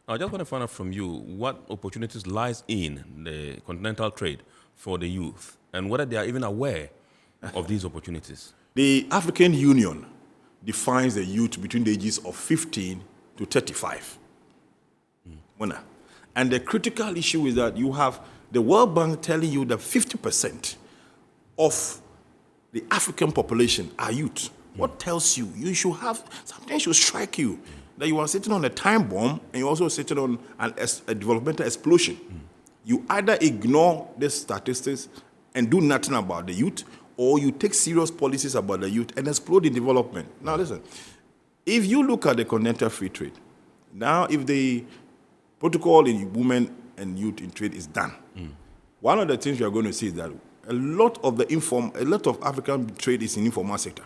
I just want to find out from you what opportunities lies in the continental trade for the youth and whether they are even aware of these opportunities. The African Union defines the youth between the ages of 15 to 35. And the critical issue is that you have the World Bank telling you that 50% of the African population are youth. What tells you? You should have, something should strike you, that you are sitting on a time bomb and you're also sitting on a developmental explosion. You either ignore these statistics and do nothing about the youth, or you take serious policies about the youth and explode in development. Now listen, if you look at the continental free trade, now if the protocol in women and youth in trade is done, one of the things you are going to see is that a lot of African trade is in informal sector.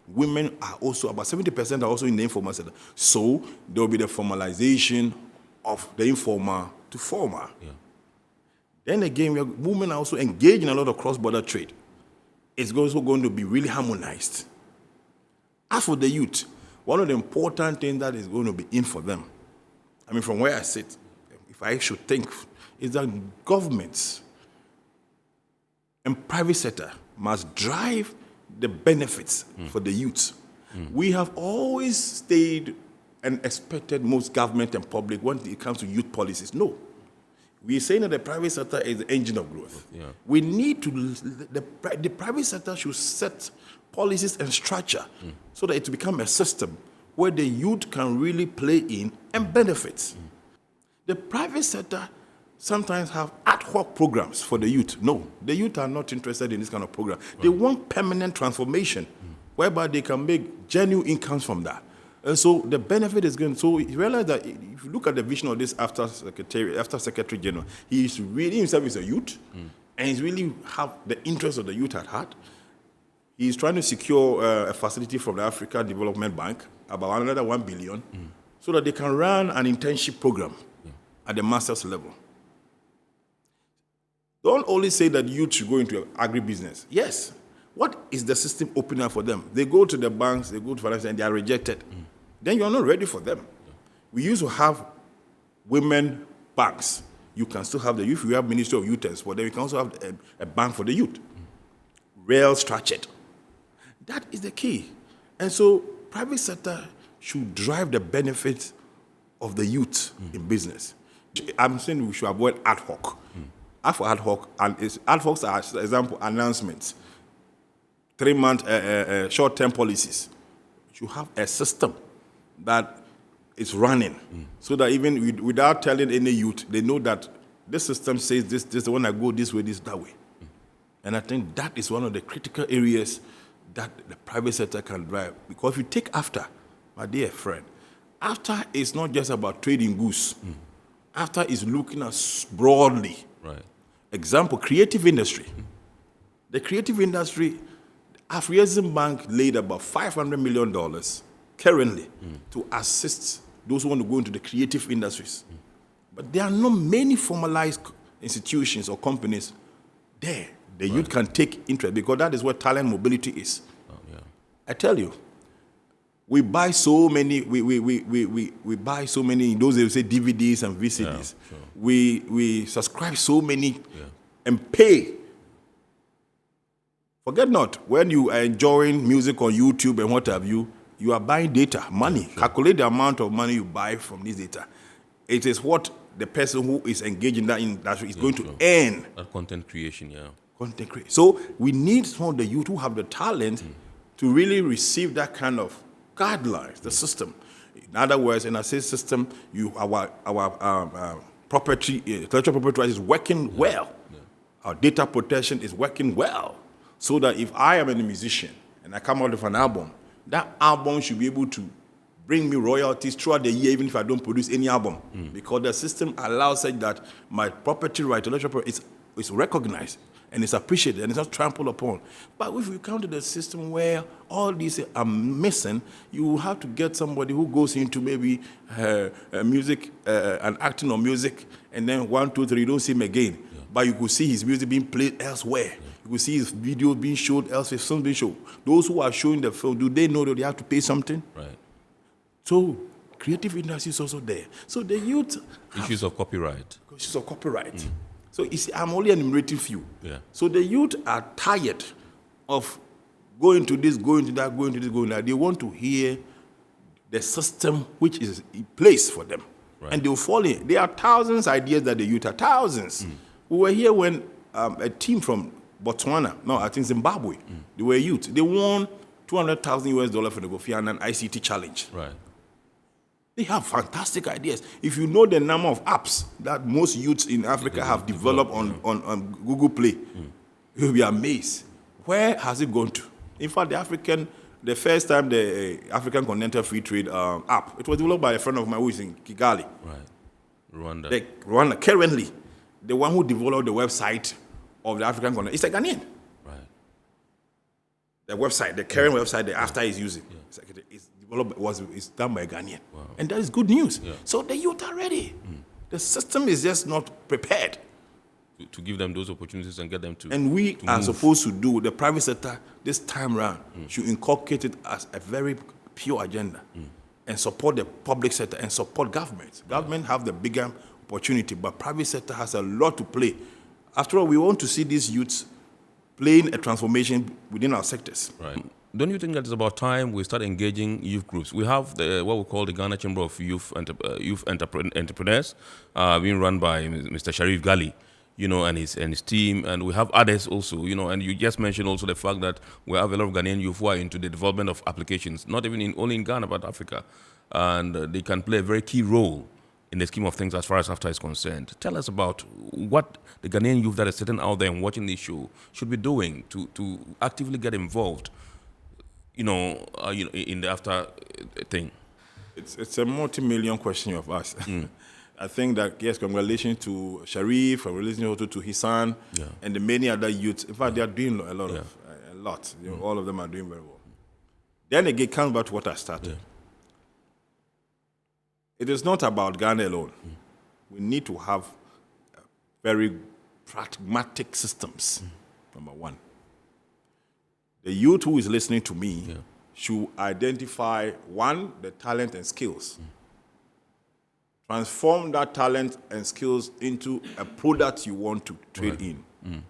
Women are also, about 70% are also in the informal sector. So there will be the formalization of the informal to formal. Then again, women are also engaged in a lot of cross-border trade. It's also going to be really harmonized. As for the youth, one of the important things that is going to be in for them, I mean, from where I sit, if I should think, is that governments and private sector must drive the benefits for the youth. We have always stayed and expected most government and public when it comes to youth policies. No. We are saying that the private sector is the engine of growth. We need to, the private sector should set policies and structure so that it become a system where the youth can really play in and benefit. The private sector sometimes have ad hoc programs for the youth. No, the youth are not interested in this kind of program. They want permanent transformation whereby they can make genuine incomes from that. And so the benefit is going. So you realize that if you look at the vision of this after Secretary General, he is really himself is a youth, and he's really have the interest of the youth at heart. He's trying to secure a facility from the African Development Bank, about another 1 billion, so that they can run an internship program at the master's level. Don't only say that youth should go into agribusiness. Yes. What is the system opening up for them? They go to the banks, they go to finance, and they are rejected. Then you are not ready for them. We used to have women banks. You can still have the youth. We have Ministry of Youth and Sport. Then we can also have a bank for the youth. Well structured. That is the key. And so private sector should drive the benefits of the youth in business. I'm saying we should avoid ad hoc. Ad hoc, and ad hoc are, for example, announcements, 3-month short-term policies. You have a system that is running so that even without telling any youth, they know that this system says this when I go this way, this that way. And I think that is one of the critical areas that the private sector can drive. Because if you take AfCFTA, my dear friend, AfCFTA is not just about trading goods. AfCFTA is looking at broadly. Right. Example, creative industry. The creative industry, AfCFTA Bank laid about $500 million currently to assist those who want to go into the creative industries. But there are not many formalized institutions or companies there. The youth can take interest because that is where talent mobility is. I tell you, we buy so many, we buy so many, those they say DVDs and VCDs. We subscribe so many and pay. Forget not, when you are enjoying music on YouTube and what have you, you are buying data, money. Calculate the amount of money you buy from this data. It is what the person who is engaged in that industry is going to earn. That content creation, Content creation. So we need some of the youth who have the talent to really receive that kind of guidelines, the system. In other words, in a system, our property, intellectual property rights is working well. Our data protection is working well. So that if I am a musician and I come out with an album, that album should be able to bring me royalties throughout the year, even if I don't produce any album. Because the system allows such that my property right, intellectual property, is recognized and it's appreciated and it's not trampled upon. But if you come to the system where all these are missing, you have to get somebody who goes into maybe music and acting on music, and then 1, 2, 3, you don't see him again. But you could see his music being played elsewhere. You could see his videos being showed elsewhere, his films being shown. Those who are showing the film, do they know that they have to pay something? Right. So creative industry is also there. So the youth Issues of copyright. issues of copyright. So you see, I'm only enumerating few. Yeah. So the youth are tired of going to this, going to that, going to this, going to that. They want to hear the system which is in place for them. Right. And they will fall in. There are thousands of ideas that the youth are, thousands. We were here when a team from Botswana, no, I think Zimbabwe, they were youth. They won $200,000 for the Kofi Annan ICT challenge. Right. They have fantastic ideas. If you know the number of apps that most youths in Africa have developed on Google Play, you'll be amazed. Where has it gone to? In fact, the first time the African Continental Free Trade app, it was developed by a friend of mine who is in Kigali. Right. Rwanda. Rwanda, currently, the one who developed the website of the African continent, it's a Ghanaian. Right. The website, the current website the AfCFTA is using, it's developed, it's done by a Ghanaian. Wow. And that is good news. Yeah. So the youth are ready. The system is just not prepared. To give them those opportunities and get them to. And we to are move. supposed to do, the private sector this time around should inculcate it as a very pure agenda and support the public sector and support government. Government have the bigger opportunity, but private sector has a lot to play. After all, we want to see these youths playing a transformation within our sectors. Right. Don't you think that it's about time we start engaging youth groups? We have what we call the Ghana Chamber of Youth Entrepreneurs, being run by Mr. Sharif Gali, and his team, and we have others also, and you just mentioned also the fact that we have a lot of Ghanaian youth who are into the development of applications, not even only in Ghana, but Africa, and they can play a very key role in the scheme of things as far as AfCFTA is concerned. Tell us about what the Ghanaian youth that is sitting out there and watching this show should be doing to actively get involved, in the AfCFTA thing. It's a multi-million question you have asked. I think that, yes, congratulations to Sharif, congratulations also to his son, and the many other youths. In fact, they are doing a lot. All of them are doing very well. Then again, it comes back to what I started. It is not about Ghana alone. We need to have very pragmatic systems, number one. The youth who is listening to me should identify, one, the talent and skills. Transform that talent and skills into a product you want to trade in.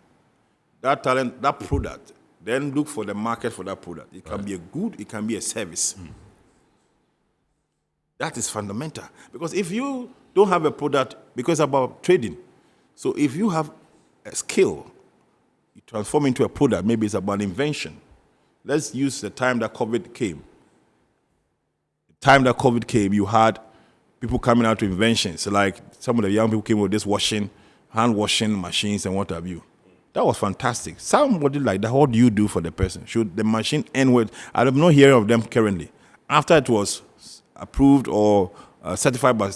That talent, that product, then look for the market for that product. It can be a good, it can be a service. That is fundamental. Because if you don't have a product, because it's about trading. So if you have a skill, you transform into a product, maybe it's about invention. Let's use the time that COVID came. The time that COVID came, you had people coming out to inventions. So like some of the young people came with this hand washing machines and what have you. That was fantastic. Somebody like that, what do you do for the person? Should the machine end with, I'm not hearing of them currently. After it was approved or certified by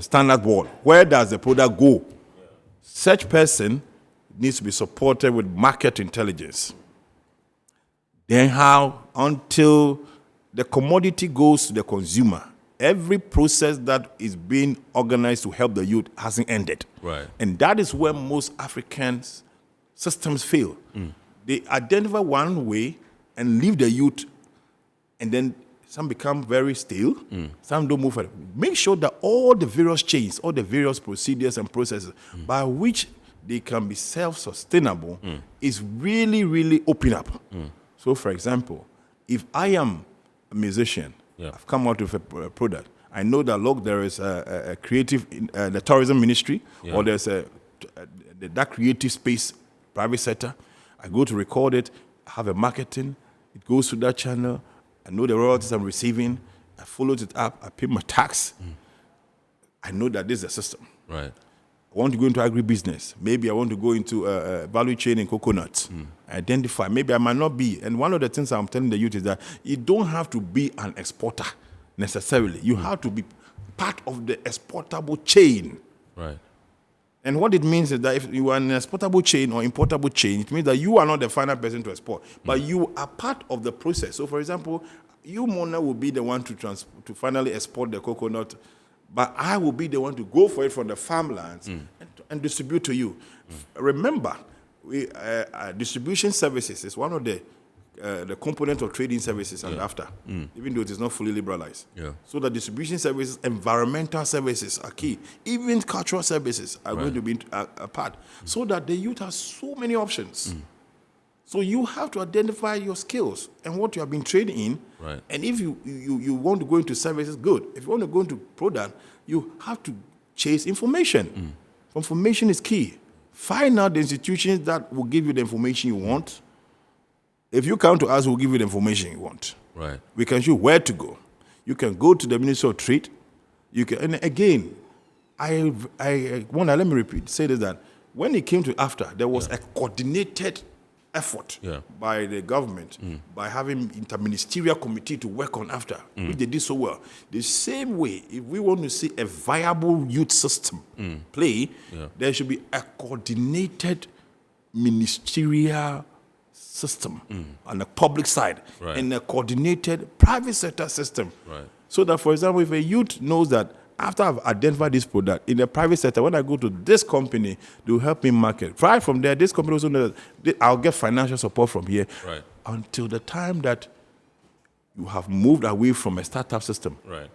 Standard Board, where does the product go? Such person needs to be supported with market intelligence. Then how, until the commodity goes to the consumer, every process that is being organized to help the youth hasn't ended. Right. And that is where most African systems fail. They identify one way and leave the youth, and then some become very stale, some don't move forward. Make sure that all the various chains, all the various procedures and processes by which they can be self-sustainable is really, really open up. So, for example, if I am a musician, I've come out with a product, I know that, look, there is a creative, the tourism ministry, or there's that creative space, private sector. I go to record it, I have a marketing, it goes to that channel, I know the royalties I'm receiving, I followed it up, I pay my tax. I know that this is a system. Right. I want to go into agribusiness. Maybe I want to go into a value chain in coconuts. Identify. Maybe I might not be. And one of the things I'm telling the youth is that you don't have to be an exporter necessarily. You have to be part of the exportable chain. Right. And what it means is that if you are an exportable chain or importable chain, it means that you are not the final person to export, but you are part of the process. So, for example, you, Mona, will be the one to finally export the coconut, but I will be the one to go for it from the farmlands and distribute to you. Remember, distribution services is one of the the component of trading services and after, even though it is not fully liberalized. Yeah. So the distribution services, environmental services are key. Even cultural services are going to be a part. So that the youth has so many options. So you have to identify your skills and what you have been trained in. Right. And if you want to go into services, good. If you want to go into product, you have to chase information. Information is key. Find out the institutions that will give you the information you want. If you come to us, we'll give you the information you want. Right. We can show you where to go. You can go to the Ministry of Trade. You can, and again, let me repeat, say this, that when it came to AfCFTA, there was a coordinated effort by the government by having interministerial committee to work on AfCFTA, which they did so well. The same way, if we want to see a viable youth system play, there should be a coordinated ministerial system on the public side and a coordinated private sector system. Right. So that, for example, if a youth knows that after I've identified this product in the private sector, when I go to this company, they will help me market. Right from there, this company also knows that I'll get financial support from here until the time that you have moved away from a startup system. Right.